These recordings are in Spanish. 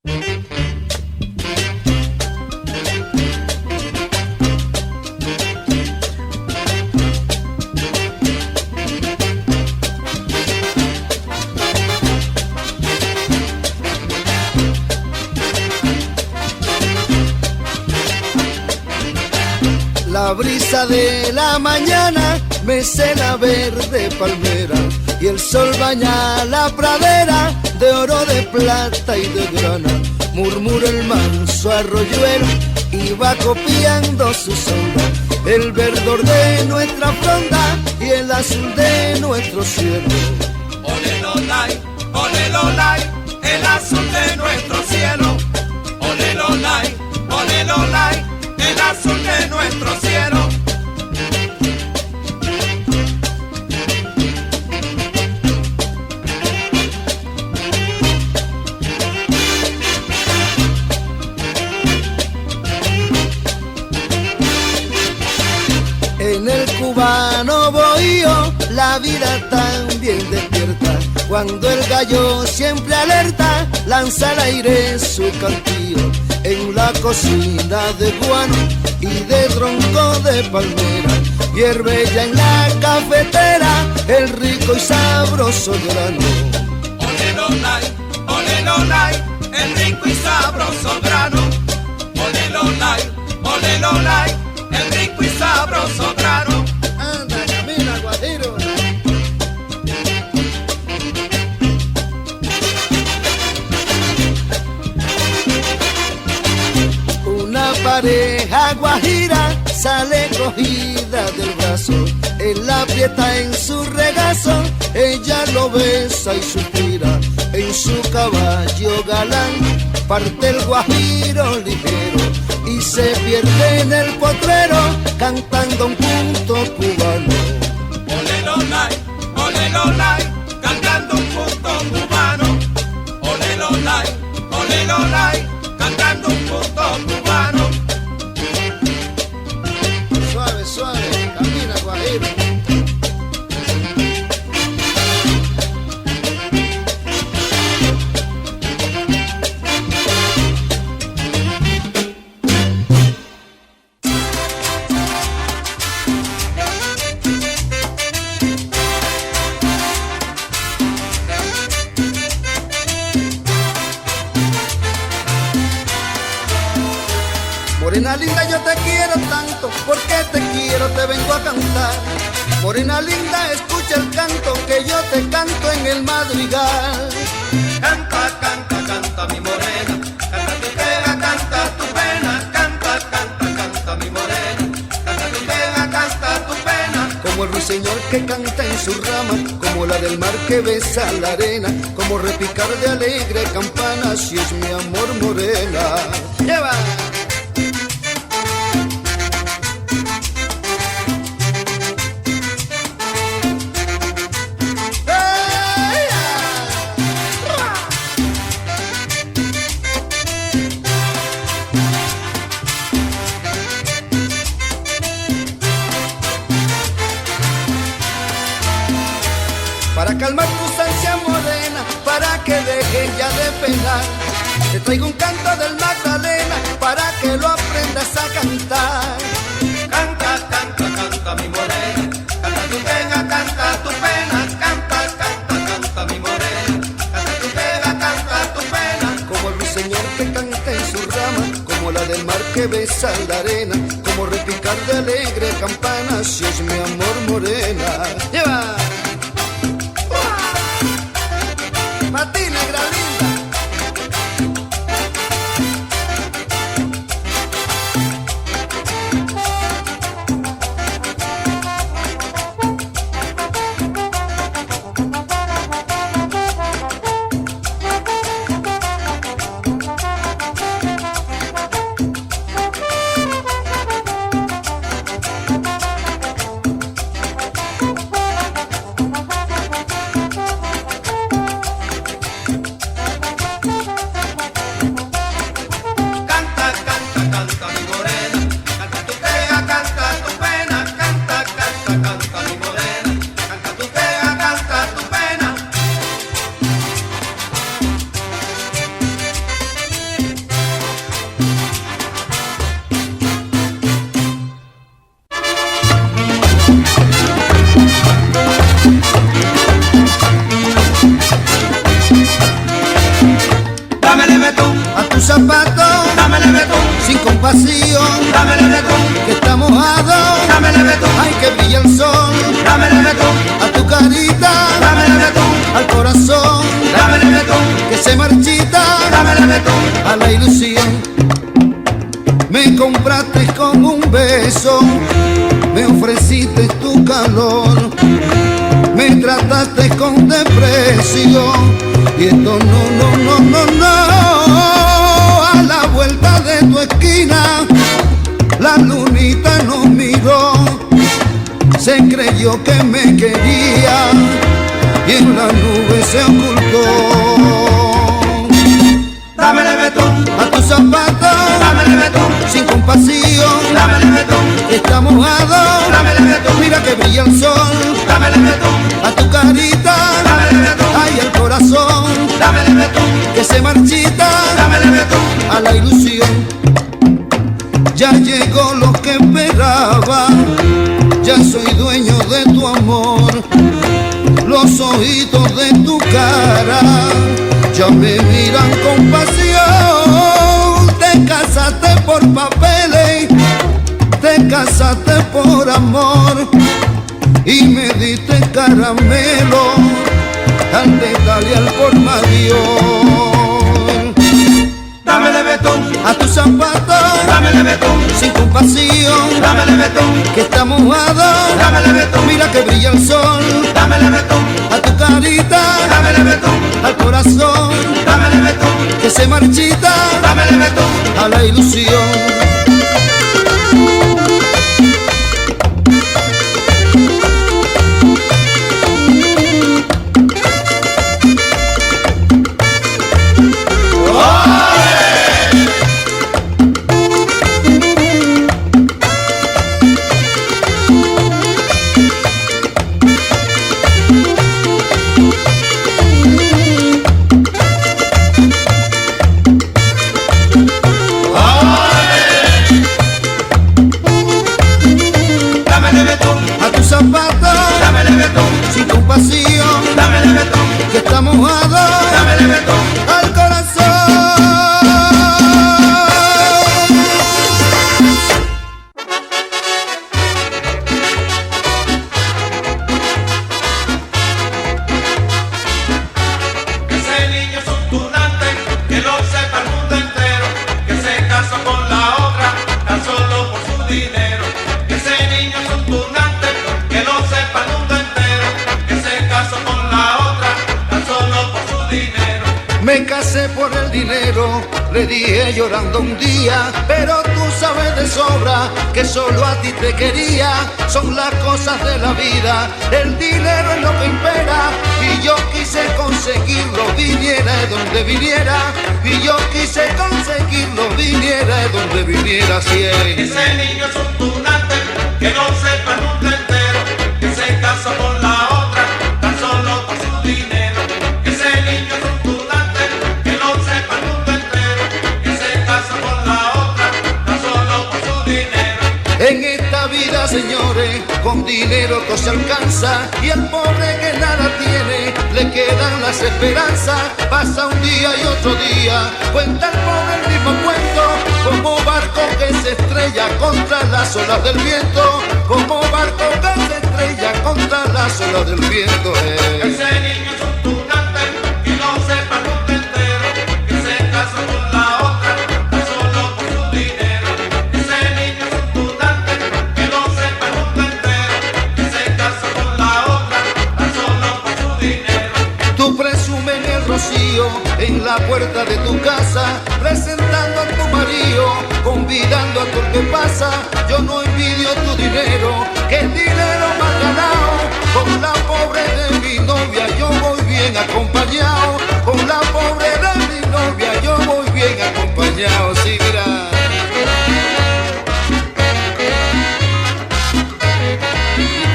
La brisa de la mañana mece la verde palmera y el sol baña la pradera de oro, de plata y de grana. Murmura el manso arroyuelo y va copiando su sombra, el verdor de nuestra fronda y el azul de nuestro cielo. Olelolay, el azul de nuestro cielo. Olelolay, el azul de nuestro cielo. En el cubano bohío la vida también despierta, cuando el gallo siempre alerta lanza al aire su cantillo. En la cocina de guano y de tronco de palmera hierve ya en la cafetera el rico y sabroso grano. Olelolay, el rico y sabroso grano. Olelolay, el rico y sabroso grano. Anda, camina, guajiro. Una pareja guajira sale cogida del brazo, él la aprieta en su regazo, ella lo besa y suspira. En su caballo galán parte el guajiro ligero y se pierde en el potrero cantando un punto cubano. Olelolay, cantando un punto cubano. Olelolay, cantando un punto cubano. Suave, suave, camina guajiro. Morena linda, yo te quiero tanto, porque te quiero, te vengo a cantar. Morena linda, escucha el canto que yo te canto en el madrigal. Canta, canta, canta mi morena, canta tu pena, canta tu pena, canta, canta, canta mi morena, canta tu pena, canta tu pena. Como el ruiseñor que canta en su rama, como la del mar que besa la arena, como repicar de alegre campana, si es mi amor morena. ¡Lleva! Para calmar tus ansias morena, para que dejes ya de penar, te traigo un canto del Magdalena, para que lo aprendas a cantar. Canta, canta, canta mi morena, canta tu pena, canta tu pena, canta, canta, canta mi morena, canta tu pena, canta tu pena. Como el ruiseñor que canta en su rama, como la del mar que besa la arena, como repicar de alegre campana, si es mi amor morena. ¡Lleva! ¡Pa' ti, negra linda! dámele betún, a tus zapatos, dámele betún, sin compasión, dámele betún, que está mojado, dámele betún, ay que brilla el sol, dámele betún, a tu carita, dámele betún, al corazón, dámele betún, que se marchita, dámele betún, a la ilusión. Me compraste con un beso, me ofreciste tu calor, me trataste con desprecio, y esto no, a la vuelta de tu esquina, la lunita nos miró, se creyó que me quería, y en la nube se ocultó. dámele betún, A tus zapatos, dámele betún, sin compasión, dámele betún, está mojado, dámele betún, mira que brilla el sol, dámele betún, a tu carita, dámele betún, ay el corazón, dámele betún, que se marchita, dámele betún, a la ilusión. Ya llegó lo que esperaba, ya soy dueño de tu amor, los ojitos de tu cara ya me miran con pasión. Te casaste por papeles, te casaste por amor, y me diste caramelo al detalle al por mayor. dámele betún, A tus zapatos, dámele betún, sin compasión, dámele betún, que está mojado, dámele betún, mira que brilla el sol, dámele betún, a tu carita, dámele betún, al corazón, dámele betún, que se marchita, dámele betún, a la ilusión. dámele betún, A tus zapatos, dámele betún, sin compasión, dámele betún, que está mojado, dámele betún. al corazón. Que ese niño es un tunante, que lo sepa el mundo entero, que se casó con la otra tan solo por su dinero. Que ese niño es un tunante, que lo sepa el mundo entero, que se casó con la otra tan solo por su dinero. Me casé por el dinero, le dije llorando un día, pero tú sabes de sobra que solo a ti te quería. Son las cosas de la vida, el dinero es lo que impera, y yo quise conseguirlo, viniera de donde viniera, y yo quise conseguirlo, viniera de donde viniera. Si Que es ese niño es un tunante, que lo sepa el mundo entero, que se casó con la otra tan solo por su dinero. Que ese niño es un tunante, que lo sepa el mundo entero, que se casó con la otra tan solo por su dinero. en esta vida, señores, con dinero todo se alcanza, y al pobre que nada tiene le quedan las esperanzas. Pasa un día y otro día, cuenta el pobre el mismo cuento, como barco que se estrella contra las olas del viento, como barco que se estrella contra las olas del viento. Que ese niño es un tunante, que lo sepa el mundo entero, que se casó con la otra tan solo por su dinero. Que ese niño es un tunante, que lo sepa el mundo entero, que se casó con la otra tan solo por su dinero. Tú presumes en el rocío en la puerta de tu casa, presentando a tu marido, convidando a todo el que pasa. Yo no envidio tu dinero, que el dinero mal ganado. Con la pobre de mi novia yo voy bien acompañado, con la pobre de mi novia yo voy bien acompañado. Sí, mira.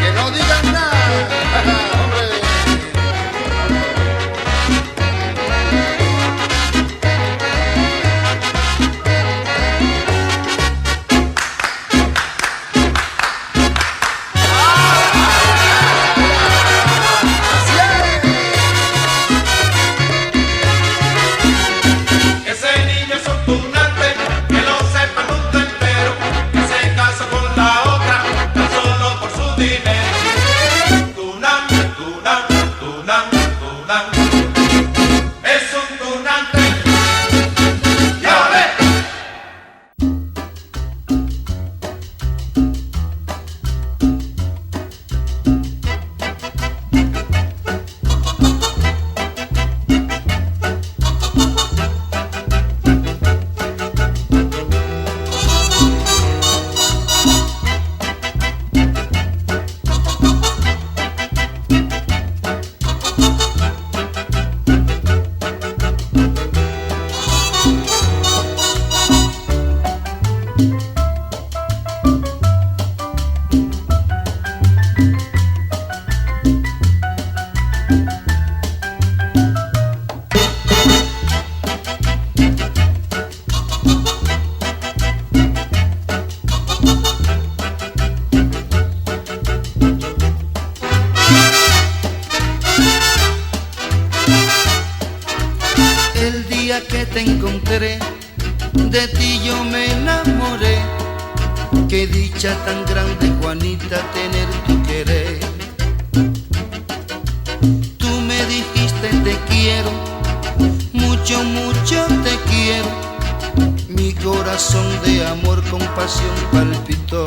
Que no digan nada, hombre. encontré, de ti yo me enamoré. Qué dicha tan grande, Juanita, tener tu querer. Tú me dijiste te quiero, mucho, mucho te quiero. Mi corazón de amor con pasión palpitó.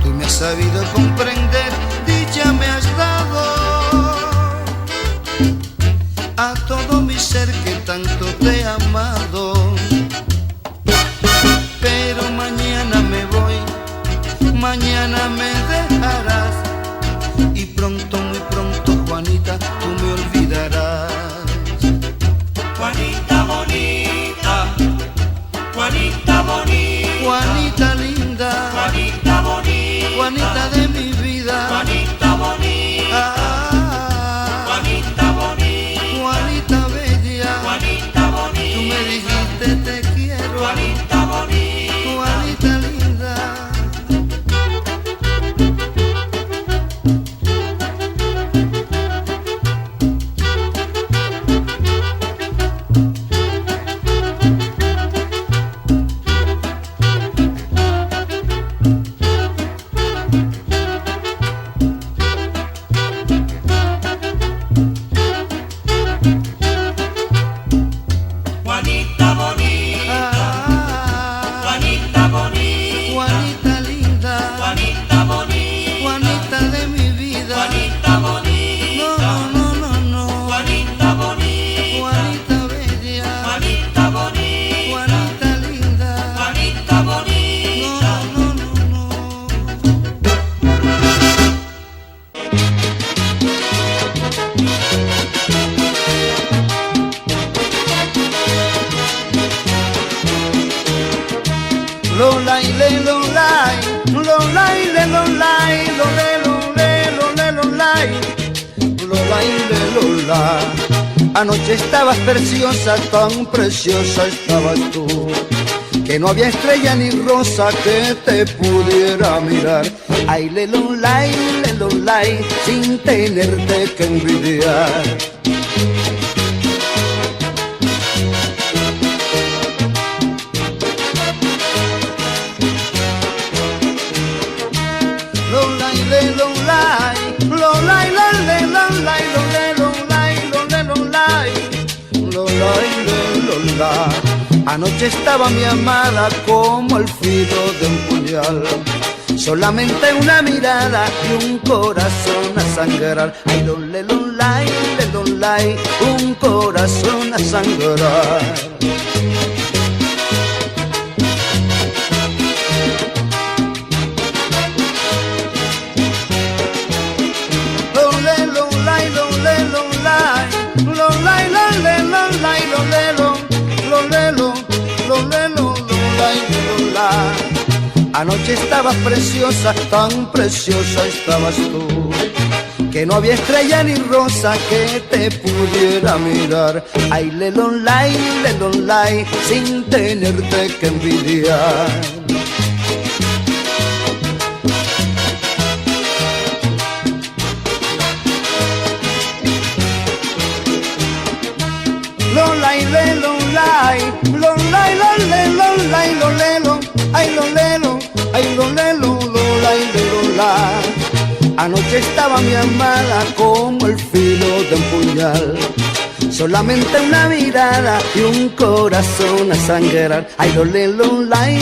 Tú me has sabido comprender, dicha me has dado a todo mi ser que tanto te he amado. Pero mañana me voy, mañana me dejarás, y pronto, muy pronto, Juanita, tú me olvidarás. Juanita bonita, Juanita bonita, Juanita linda, Juanita bonita, Juanita de mi vida, Juanita bonita, Juanita bonita, Juanita bella, Juanita bonita, tú me dijiste te quiero, Juanita bonita, Juanita linda. Juanita bonita, Juanita bonita, Juanita linda, Juanita bonita, Juanita de mi vida, Juanita bonita, no, no, no, no, Juanita bonita, Juanita bella, Juanita bonita, Juanita linda, Juanita bonita. no, no, no, no. Lolai le lolai, lolai le lolai, lole lole lole lolai, lolai le lolai. Anoche estabas preciosa, tan preciosa estabas tú, que no había estrella ni rosa que te pudiera mirar. Ay le lolai, sin tenerte que envidiar. Lolai le lolai, lolai le lolai, lole lolai, lole lolai, lolai le lolai. Anoche estaba mi amada como el filo de un puñal, solamente una mirada y un corazón a sangrar. Ay lole lolai, un corazón a sangrar. Anoche estabas preciosa, tan preciosa estabas tú, que no había estrella ni rosa que te pudiera mirar. Ay le lolai, sin tenerte que envidiar. Lolai le lolai, lolai lole lolai lolelo, ay lolelo, ay lolelo, lolai le lolai. Anoche estaba mi amada como el filo de un puñal, solamente una mirada y un corazón a sangrar. Ay lole lolai,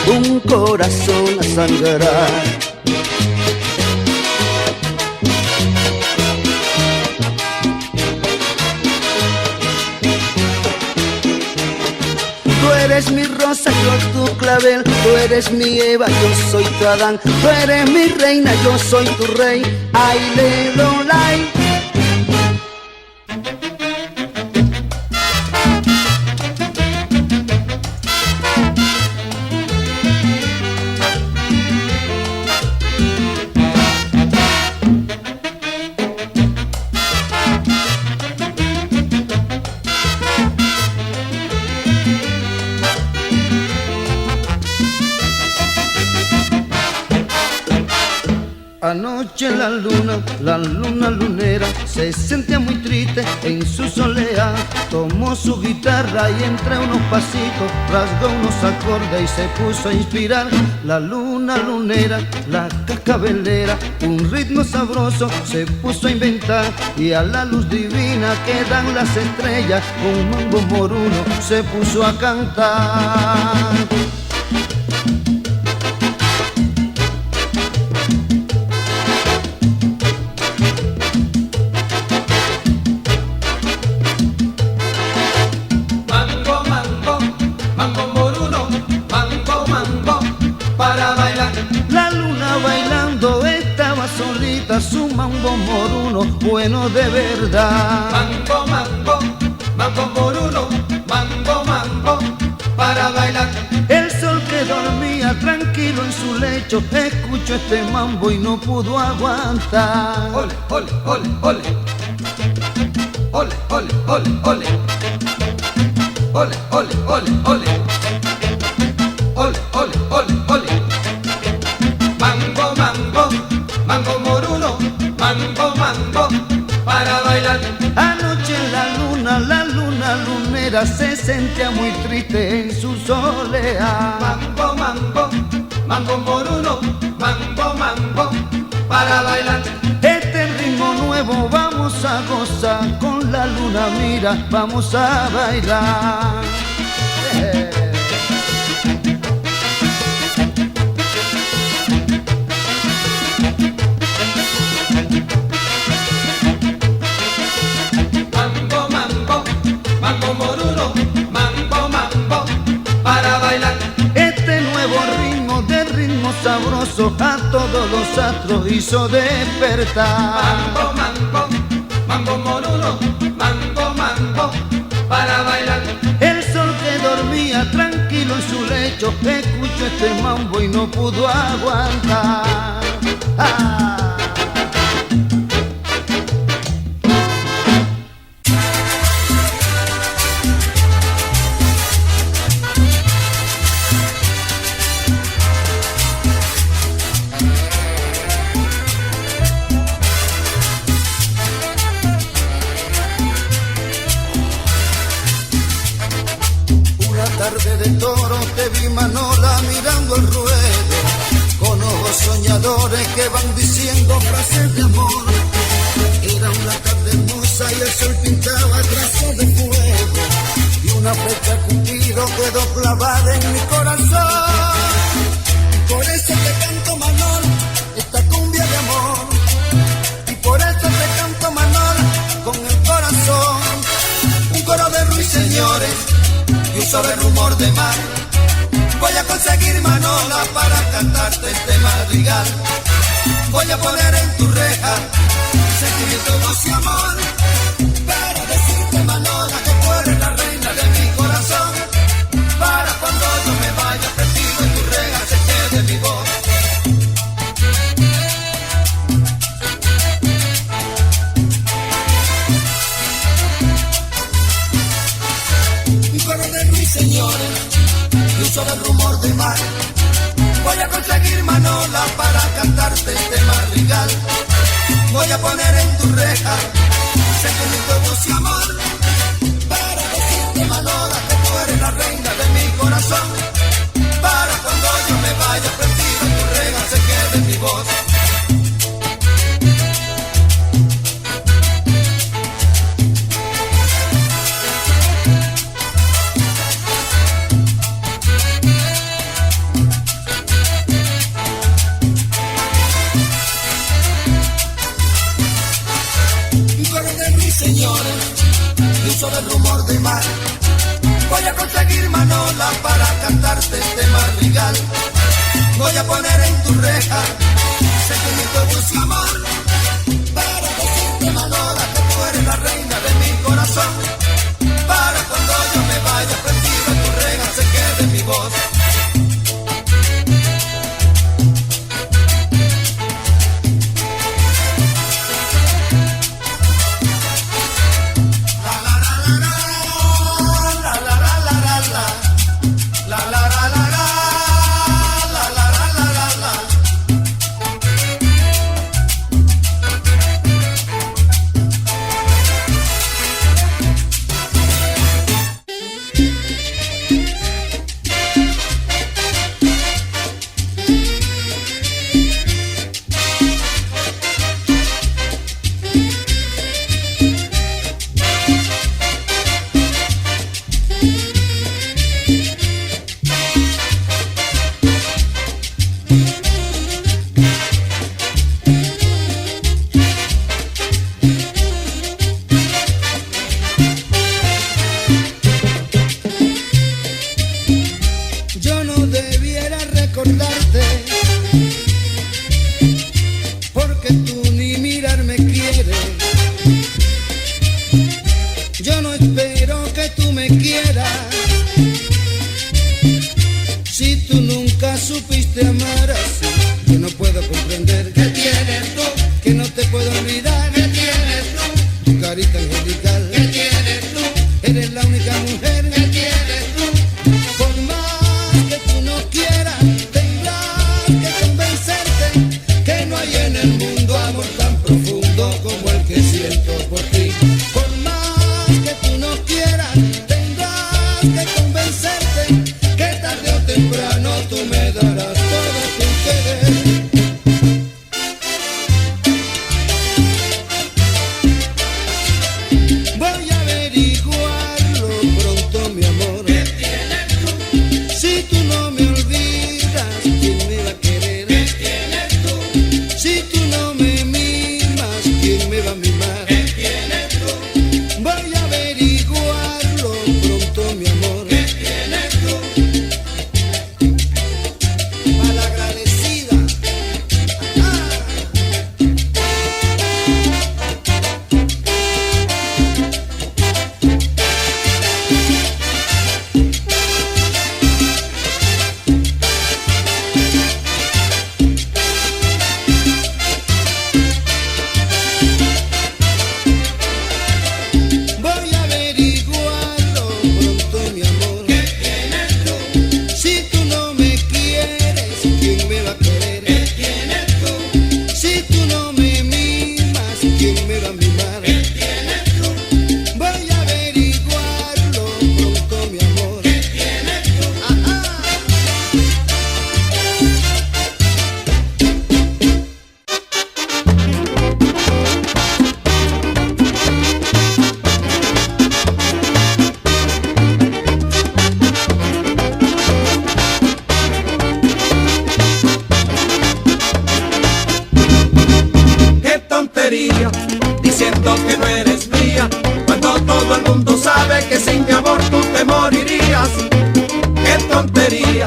un corazón a sangrar. Tú eres mi rosa, yo tu clavel, tú eres mi Eva, yo soy tu Adán, tú eres mi reina, yo soy tu rey. Ay le lolai. Anoche Anoche la luna lunera se sentía muy triste en su soledad. Tomó su guitarra y entre unos pasitos rasgó unos acordes y se puso a inspirar. La luna lunera, la cascabelera, un ritmo sabroso se puso a inventar. Y a la luz divina que dan las estrellas, un mambo moruno se puso a cantar. Su mambo moruno, bueno de verdad. Mambo, mambo, mambo moruno, mambo, mambo, para bailar. El sol que dormía tranquilo en su lecho escuchó este mambo y no pudo aguantar. Ole, ole, ole, ole. Ole, ole, ole, ole. Ole, ole, ole, ole. Ole, ole, ole, ole. Mambo, mambo, mambo moruno, mambo, mambo, para bailar. Anoche la luna lunera se sentía muy triste en su soledad. Mambo, mambo, mambo moruno, mambo, mambo, para bailar. Este ritmo nuevo vamos a gozar, con la luna mira vamos a bailar. Sabroso a todos los astros hizo despertar. Mambo, mambo, mambo moruno, mambo, mambo, para bailar. El sol que dormía tranquilo en su lecho escuchó este mambo y no pudo aguantar. Tarde de toro te vi Manola mirando el ruedo, con ojos soñadores que van diciendo frases de amor. Era una tarde hermosa y el sol pintaba trazos de fuego, y una flecha Cupido quedó clavada en mi corazón. Y por eso te canto, Manola, esta cumbia de amor. Y por eso te canto, Manola, con el corazón. Un coro de ruiseñores y un suave rumor de mar. Voy a conseguir, Manola, para cantarte este madrigal. Voy a poner en tu reja sentimiento, voz y amor, para decirte, Manola, que tú eres la reina de mi corazón. Para cuando yo me vaya perdido en tu reja se quede mi voz. Señores, y un solo rumor de mar. Voy a conseguir, Manola, para cantarte este madrigal. Voy a poner en tu reja sentimiento, voz y amor, para decirte, Manola, que tú eres la reina de mi corazón. Para cuando yo me vaya perdido en tu reja se quede mi voz. Señores, y un solo rumor de mar. Voy a conseguir, Manola, para cantarte este madrigal. Voy a poner en tu reja sentimiento, voz y amor, para decirte, Manola, que tú eres la reina de mi corazón. Para cuando yo me vaya perdido en tu reja se quede mi voz. no espero que tú me quieras. Si tú nunca supiste amar así, yo no puedo comprender qué tienes tú, que no te puedo olvidar. ¿Qué tienes tú? Tu carita angelical. ¿Qué tienes tú? Eres la única mujer. ¿Qué tienes tú? Por más que tú no quieras, tendrás que convencerte que no hay en el mundo amor tan profundo como el que siento por ti. Por más que tú no quieras, tendrás que convencerte que tarde o temprano tú me darás todo tu querer. Voy a averiguarlo pronto, mi amor. ¿Qué tienes tú? Si tú no me olvidas, ¿quién me va a querer? ¿Qué tienes tú? Si tú no me mimas, ¿quién me va a mimar? ¿Qué tienes tú? Voy a averiguarlo pronto, mi amor. ¿Qué tienes tú? Malagradecida. Voy a averiguarlo pronto, mi amor. ¿Qué tienes tú? Si tú no me quieres, ¿quién me va a querer? ¿Qué tienes tú? Si tú no me mimas, ¿quién me va a mimar? ¿Qué tienes tú? Voy a averiguarlo pronto, mi amor. ¿Qué tienes tú? Qué tontería, diciendo que no eres mía, cuando todo el mundo sabe que sin mi amor tú te morirías. Qué tontería,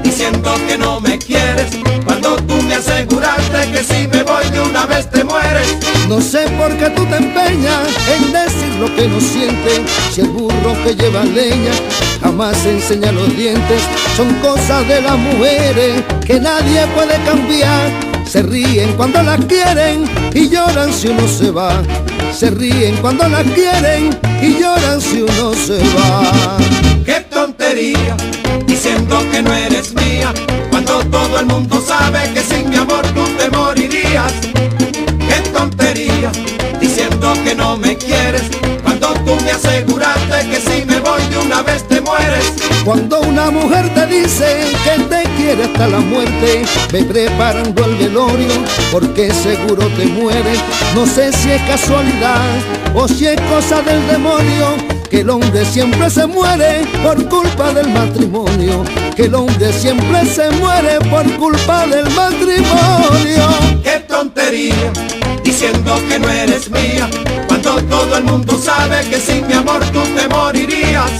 diciendo que no me quieres, cuando tú me aseguraste que si me voy de una vez te mueres. No sé por qué tú te empeñas en decir lo que no sientes. Si el burro que lleva leña jamás enseña los dientes. Son cosas de las mujeres que nadie puede cambiar. Se ríen cuando las quieren y lloran si uno se va. Se ríen cuando las quieren y lloran si uno se va. Qué tontería, diciendo que no eres mía, cuando todo el mundo sabe que sin mi amor tú te morirías. Qué tontería, diciendo que no me quieres, cuando tú me aseguraste que si me voy de una vez te mueres. Cuando una mujer te dice que te quiere hasta la muerte, ve preparando el velorio porque seguro te mueres. No sé si es casualidad o si es cosa del demonio, que el hombre siempre se muere por culpa del matrimonio. Que el hombre siempre se muere por culpa del matrimonio. Qué tontería, diciendo que no eres mía, cuando todo el mundo sabe que sin mi amor tú te morirías.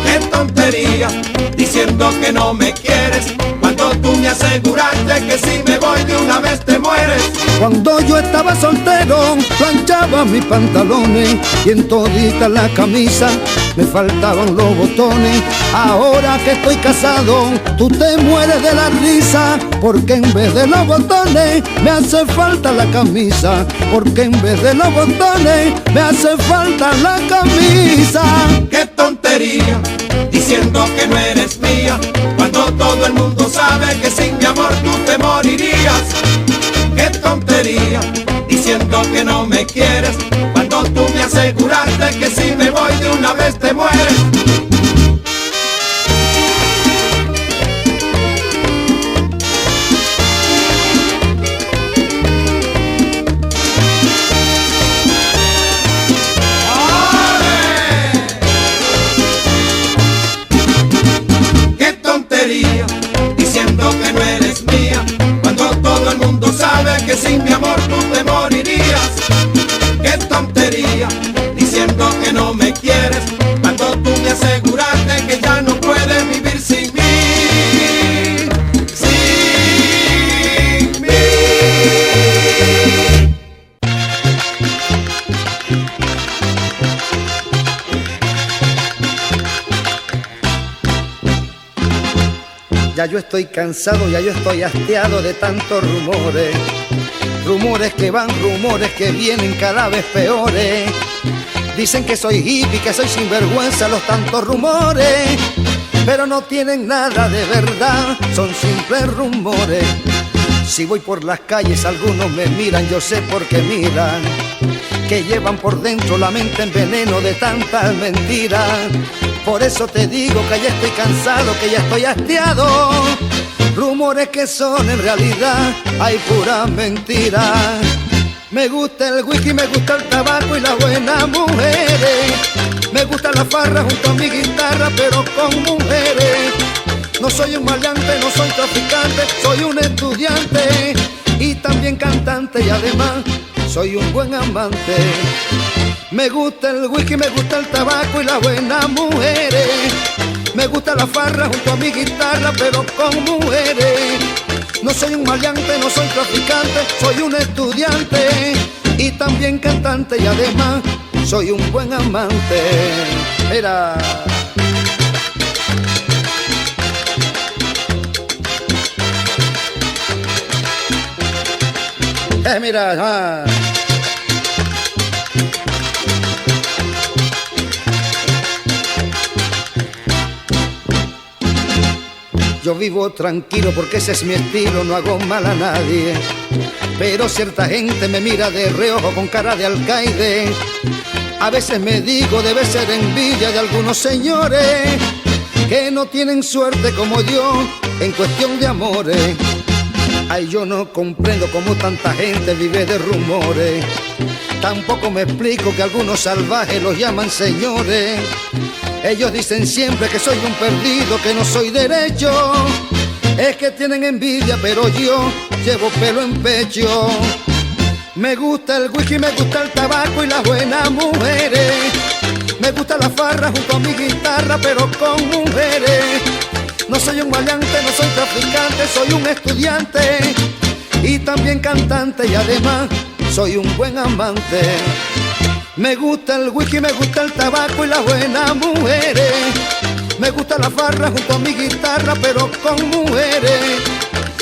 Qué tontería, diciendo que no me quieres, cuando tú me aseguraste que si me voy de una vez te mueres. Cuando yo estaba soltero, planchaba mis pantalones y en todita la camisa me faltaban los botones. Ahora que estoy casado, tú te mueres de la risa, porque en vez de los botones me hace falta la camisa. Porque en vez de los botones me hace falta la camisa. Qué tontería, diciendo que no eres mía, cuando todo el mundo sabe que sin mi amor tú te morirías. Qué tontería, diciendo que no me quieres, cuando tú me aseguraste que si me voy de una vez te mueres. Qué tontería, diciendo que no eres mía, cuando todo el mundo sabe que sin mi amor tú te morirías. Qué tontería, diciendo que no me quieres, cuando tú me aseguraste que ya no puedes vivir sin mí. Sin mí. Ya yo estoy cansado, ya yo estoy hastiado de tantos rumores. Rumores que van, rumores que vienen cada vez peores. Dicen que soy hippie, que soy sinvergüenza, los tantos rumores, pero no tienen nada de verdad, son simples rumores. Si voy por las calles algunos me miran, yo sé por qué miran, que llevan por dentro la mente en veneno de tantas mentiras. Por eso te digo que ya estoy cansado, que ya estoy hastiado. Rumores que son en realidad, hay puras mentiras. Me gusta el whisky, me gusta el tabaco y las buenas mujeres. Me gusta la farra junto a mi guitarra, pero con mujeres. No soy un maleante, no soy traficante, soy un estudiante y también cantante, y además soy un buen amante. Me gusta el whisky, me gusta el tabaco y las buenas mujeres. Me gusta la farra junto a mi guitarra, pero con mujeres. No soy un maleante, no soy traficante, soy un estudiante y también cantante, y además soy un buen amante. Mira. Mira, Yo vivo tranquilo porque ese es mi estilo, no hago mal a nadie. Pero cierta gente me mira de reojo con cara de alcaide. A veces me digo, debe ser envidia de algunos señores que no tienen suerte como yo en cuestión de amores. Ay, yo no comprendo cómo tanta gente vive de rumores. Tampoco me explico que algunos salvajes los llaman señores. Ellos dicen siempre que soy un perdido, que no soy derecho. Es que tienen envidia, pero yo llevo pelo en pecho. Me gusta el whisky, me gusta el tabaco y las buenas mujeres. Me gusta la farra junto a mi guitarra, pero con mujeres. No soy un maleante, no soy traficante, soy un estudiante y también cantante, y además soy un buen amante. Me gusta el whisky, me gusta el tabaco y las buenas mujeres. Me gusta la farra junto a mi guitarra, pero con mujeres.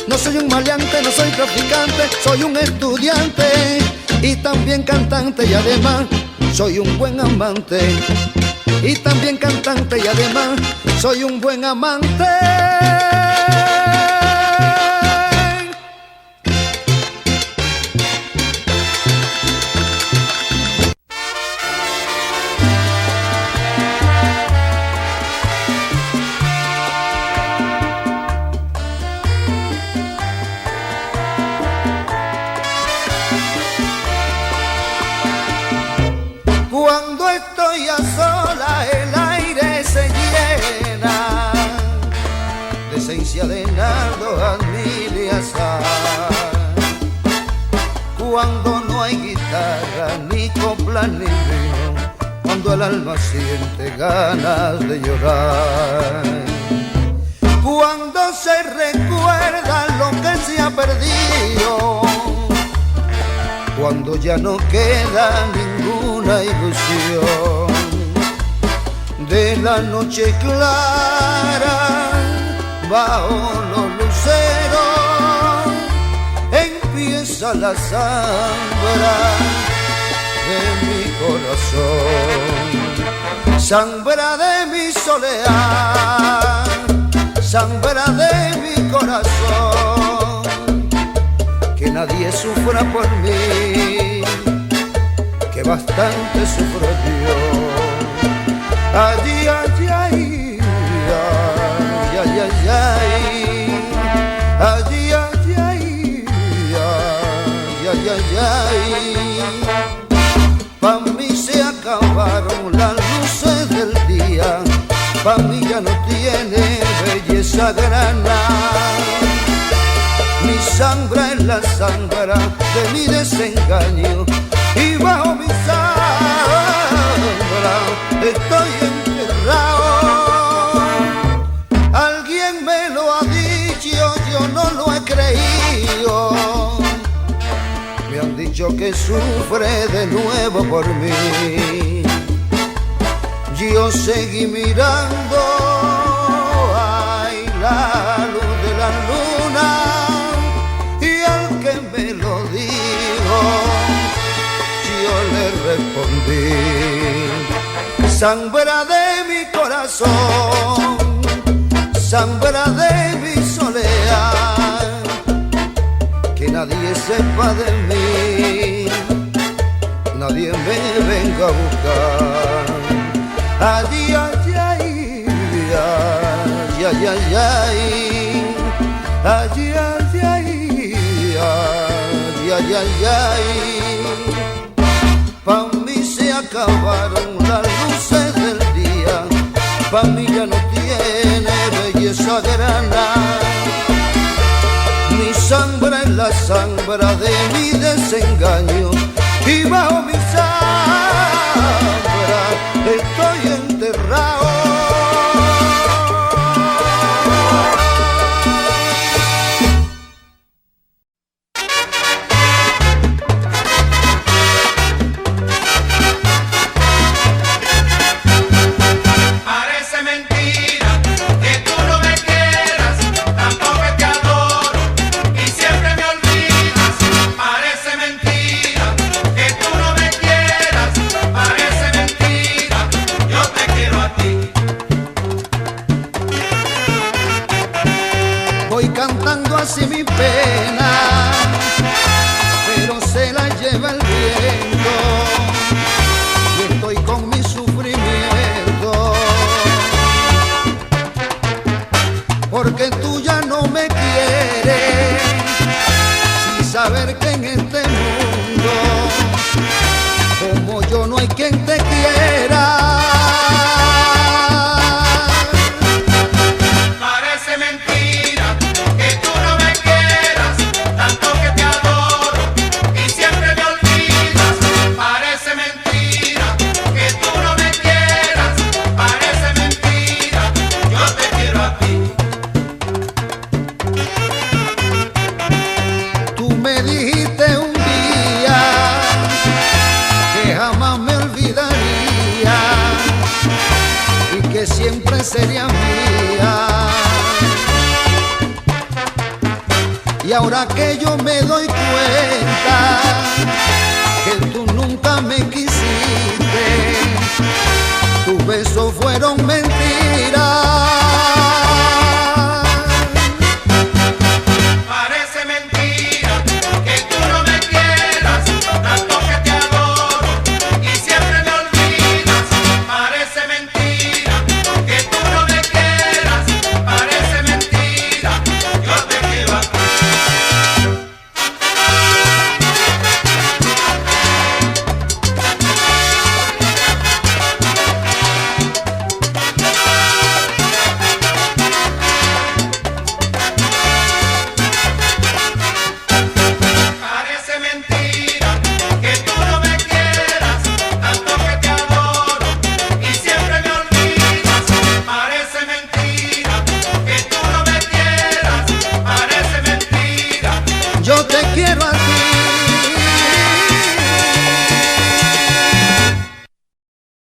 No soy un maleante, no soy traficante, soy un estudiante y también cantante, y además soy un buen amante. Y también cantante, y además soy un buen amante. Cuando estoy a solas el aire se llena de esencia de nardo, jazmín y azahar. Cuando no hay guitarra, ni copla, ni vino, cuando el alma siente ganas de llorar. Cuando se recuerda lo que se ha perdido, cuando ya no queda ninguna ilusión. De la noche clara, bajo los luceros, empieza la zambra de mi corazón. Zambra de mi soledad, zambra de mi corazón. Que nadie sufra por mí, que bastante sufro yo. Ay, ay, ay, ay, ay, ay, ay, ay, ay, ay, ay, ay. Pa' mí se acabaron las luces del día, pa' mí ya no tiene belleza grana. Mi zambra es la zambra de mi desengaño, y bajo mi zambra estoy enterrado. Alguien me lo ha dicho, yo no lo he creído. Me han dicho que sufre de nuevo por mí. Yo seguí mirando, ay, la luz ti. Sambra de mi corazón, sambra de mi soledad, que nadie sepa de mí, nadie me venga a buscar. Ay, ay, ay, ay, ay, ay, ay, ay, ay, ay, ay, ay. Pa' mí se acabaron las luces del día, pa' mí ya no tiene belleza grana. Mi sangre es la sangre de mi desengaño, y bajo mi sangre estoy enterrado. Cantando así mi pena, pero se la lleva el viento, y estoy con mi sufrimiento, porque tú ya no me quieres, sin saber que en este mundo, como yo, no hay quien te quiera. Siempre sería mía, y ahora que yo me doy cuenta que tú nunca me quisiste, tus besos fueron mentiras.